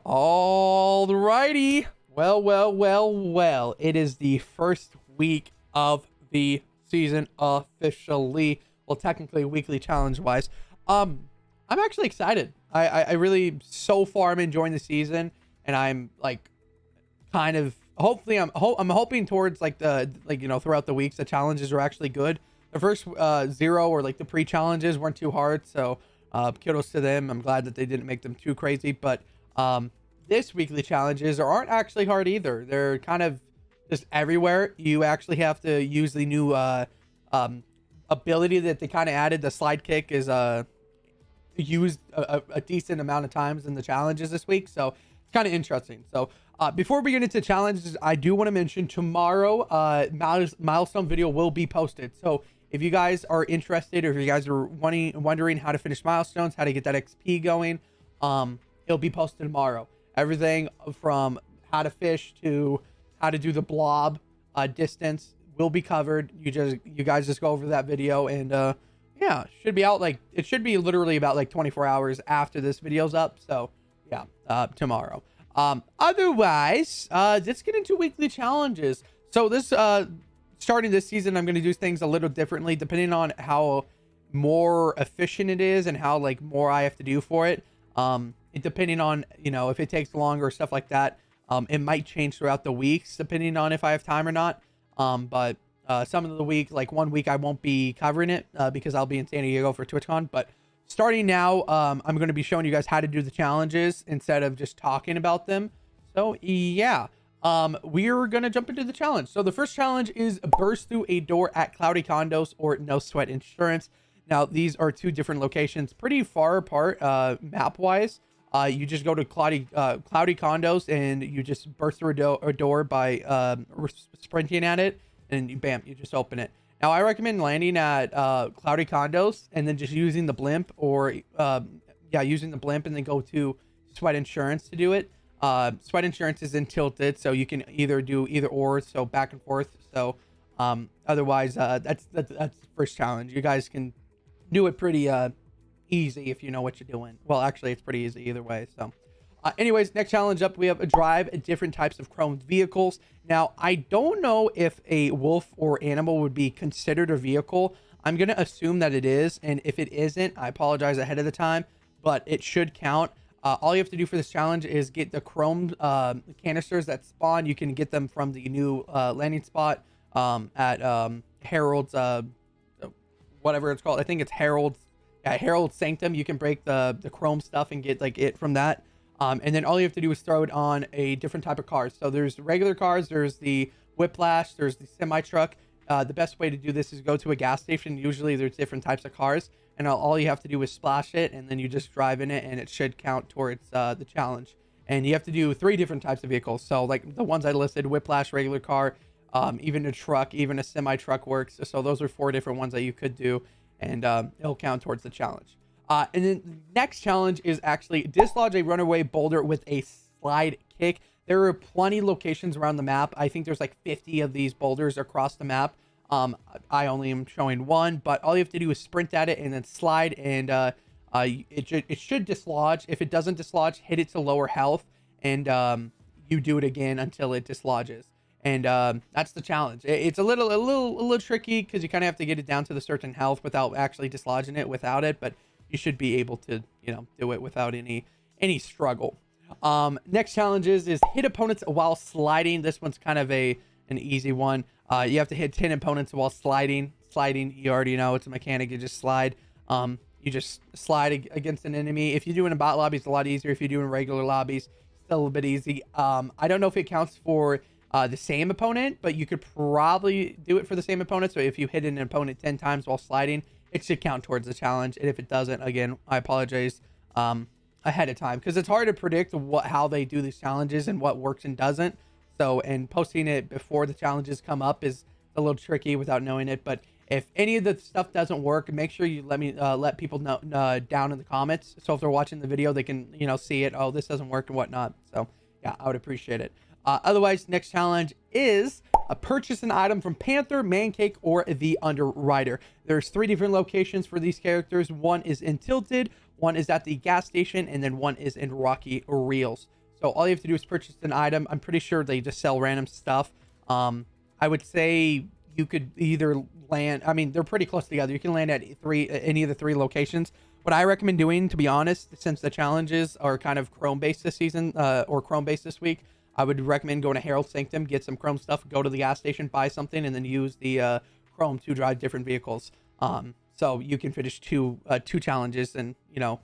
All righty. Well. It is the first week of the season officially. Well, technically weekly challenge wise. I'm actually excited. I really, so far I'm enjoying the season, and I'm like kind of hopefully I'm hoping towards like throughout the weeks the challenges are actually good. The first 0 or like the pre-challenges weren't too hard, so kudos to them. I'm glad that they didn't make them too crazy, but this weekly challenges aren't actually hard either. They're kind of just everywhere. You actually have to use the new ability that they kind of added. The slide kick is used a decent amount of times in the challenges this week, so it's kind of interesting. So before we get into challenges, I do want to mention tomorrow milestone video will be posted. So if you guys are interested, or if you guys are wondering how to finish milestones, how to get that XP going, it'll be posted tomorrow. Everything from how to fish to how to do the blob distance will be covered. You guys just go over that video, and yeah, should be out like, it should be literally about like 24 hours after this video's up. So yeah, tomorrow. Otherwise, let's get into weekly challenges. So this starting this season, I'm going to do things a little differently depending on how more efficient it is and how like more I have to do for it. Depending on, you know, if it takes longer or stuff like that, it might change throughout the weeks depending on if I have time or not. But some of the week, like 1 week, I won't be covering it because I'll be in San Diego for TwitchCon. But starting now, I'm going to be showing you guys how to do the challenges instead of just talking about them. So yeah, we're going to jump into the challenge. So the first challenge is burst through a door at Cloudy Condos or No Sweat Insurance. Now, these are two different locations, pretty far apart map wise. You just go to Cloudy Condos and you just burst through a door by sprinting at it, and bam, you just open it. Now, I recommend landing at Cloudy Condos and then just using the blimp, or using the blimp, and then go to Sweat Insurance to do it. Sweat Insurance is in tilted, so you can either do either or, so back and forth. So otherwise, that's the first challenge. You guys can do it pretty easy if you know what you're doing. Well, actually, it's pretty easy either way. So anyways, next challenge up, we have drive different types of chromed vehicles. Now, I don't know if a wolf or animal would be considered a vehicle. I'm going to assume that it is, and if it isn't, I apologize ahead of the time, but it should count. All you have to do for this challenge is get the chrome canisters that spawn. You can get them from the new landing spot at Harold's, whatever it's called. I think it's Harold's Sanctum. You can break the chrome stuff and get like it from that. And then all you have to do is throw it on a different type of cars. So there's regular cars, there's the whiplash, there's the semi truck. The best way to do this is go to a gas station. Usually there's different types of cars, and all you have to do is splash it, and then you just drive in it, and it should count towards the challenge. And you have to do 3 different types of vehicles. So like the ones I listed: whiplash, regular car, even a truck, even a semi truck works. So those are 4 different ones that you could do, and it'll count towards the challenge. And then the next challenge is actually dislodge a runaway boulder with a slide kick. There are plenty of locations around the map. I think there's like 50 of these boulders across the map. I only am showing one, but all you have to do is sprint at it and then slide, and it should dislodge. If it doesn't dislodge, hit it to lower health, and you do it again until it dislodges. And that's the challenge. It's a little tricky because you kind of have to get it down to the certain health without actually dislodging it without it, but you should be able to, you know, do it without any struggle. Next challenge is hit opponents while sliding. This one's kind of an easy one. You have to hit 10 opponents while sliding. You already know it's a mechanic. You just slide. You just slide against an enemy. If you do it in bot lobbies, it's a lot easier. If you do it in regular lobbies, still a little bit easy. I don't know if it counts for the same opponent, but you could probably do it for the same opponent. So if you hit an opponent 10 times while sliding, it should count towards the challenge. And if it doesn't, again, I apologize ahead of time, because it's hard to predict how they do these challenges and what works and doesn't. So, and posting it before the challenges come up is a little tricky without knowing it. But if any of the stuff doesn't work, make sure you let people know down in the comments. So if they're watching the video, they can, you know, see it. Oh, this doesn't work and whatnot. So yeah, I would appreciate it. Otherwise, next challenge is purchase an item from Panther, Mancake, or the Underwriter. There's 3 different locations for these characters. One is in Tilted, one is at the gas station, and then one is in Rocky Reels. So all you have to do is purchase an item. I'm pretty sure they just sell random stuff. I would say you could either land, I mean, they're pretty close together. You can land at any of the 3 locations. What I recommend doing, to be honest, since the challenges are kind of Chrome based this season, or Chrome based this week, I would recommend going to Herald Sanctum, get some Chrome stuff, go to the gas station, buy something, and then use the Chrome to drive different vehicles. So you can finish two challenges and, you know,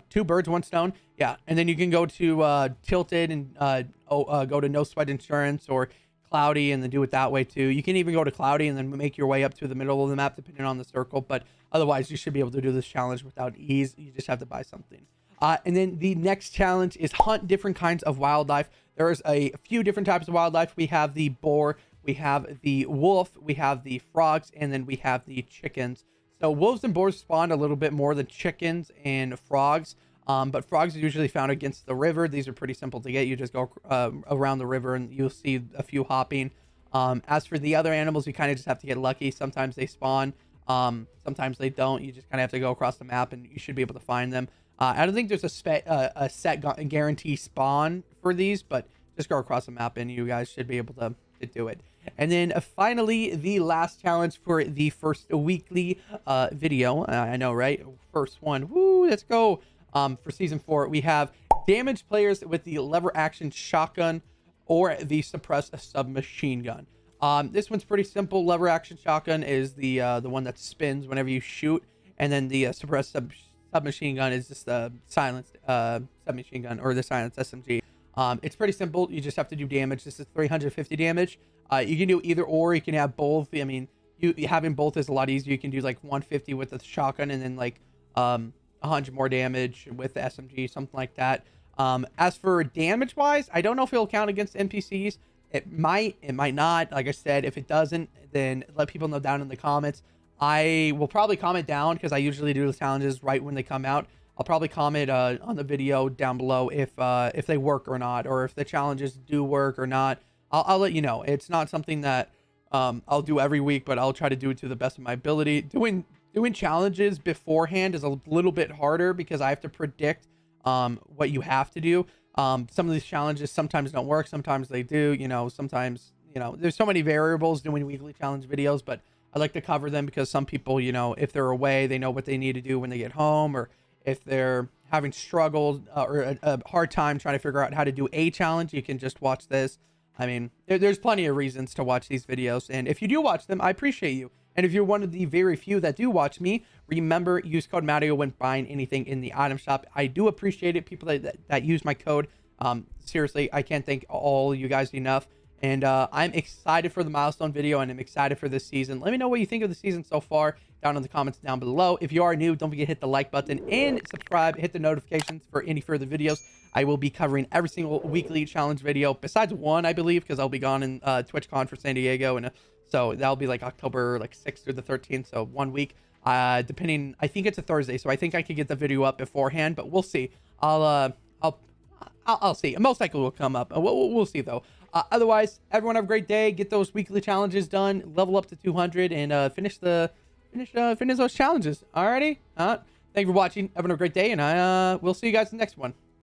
two birds, one stone. Yeah. And then you can go to Tilted and go to No Sweat Insurance or Cloudy and then do it that way too. You can even go to Cloudy and then make your way up to the middle of the map depending on the circle, but otherwise you should be able to do this challenge without ease. You just have to buy something. And then the next challenge is hunt different kinds of wildlife. There's a few different types of wildlife. We have the boar, we have the wolf, we have the frogs, and then we have the chickens. So wolves and boars spawn a little bit more than chickens and frogs. But frogs are usually found against the river. These are pretty simple to get. You just go around the river and you'll see a few hopping. As for the other animals, you kind of just have to get lucky. Sometimes they spawn, sometimes they don't. You just kind of have to go across the map and you should be able to find them. I don't think there's a set guarantee spawn for these, but just go across the map and you guys should be able to do it. And then finally, the last challenge for the first weekly video. I know, right? First one. Woo, let's go. For season 4, we have damage players with the lever action shotgun or the suppressed submachine gun. This one's pretty simple. Lever action shotgun is the one that spins whenever you shoot, and then the suppressed submachine gun is just the silenced submachine gun or the silenced SMG. It's pretty simple. You just have to do damage. This is 350 damage. You can do either or. You can have both. I mean, you having both is a lot easier. You can do like 150 with the shotgun and then like 100 more damage with the SMG, something like that. As for damage wise, I don't know if it'll count against NPCs. It might not. Like I said, if it doesn't, then let people know down in the comments. I will probably comment down because I usually do the challenges right when they come out. I'll probably comment on the video down below if they work or not, or if the challenges do work or not. I'll let you know. It's not something that I'll do every week, but I'll try to do it to the best of my ability. Doing challenges beforehand is a little bit harder because I have to predict what you have to do. Some of these challenges sometimes don't work, sometimes they do. You know, sometimes, you know, there's so many variables doing weekly challenge videos, but I like to cover them because some people, you know, if they're away, they know what they need to do when they get home, or if they're having struggled or a hard time trying to figure out how to do a challenge, you can just watch this. I mean, there's plenty of reasons to watch these videos, and if you do watch them, I appreciate you. And if you're one of the very few that do watch me, remember, use code Mattio when buying anything in the item shop. I do appreciate it, people that use my code. Seriously, I can't thank all you guys enough. And I'm excited for the milestone video, and I'm excited for this season. Let me know what you think of the season so far down in the comments down below. If you are new, don't forget to hit the like button and subscribe. Hit the notifications for any further videos. I will be covering every single weekly challenge video, besides one, I believe, because I'll be gone in TwitchCon for San Diego, and so that'll be like October 6th through the 13th, so 1 week. Depending, I think it's a Thursday, so I think I could get the video up beforehand, but we'll see. I'll see. Most likely will come up. We'll see though. Otherwise, everyone have a great day. Get those weekly challenges done. Level up to 200 and finish those challenges. Alrighty. Thank you for watching. Having a great day, and we'll see you guys in the next one.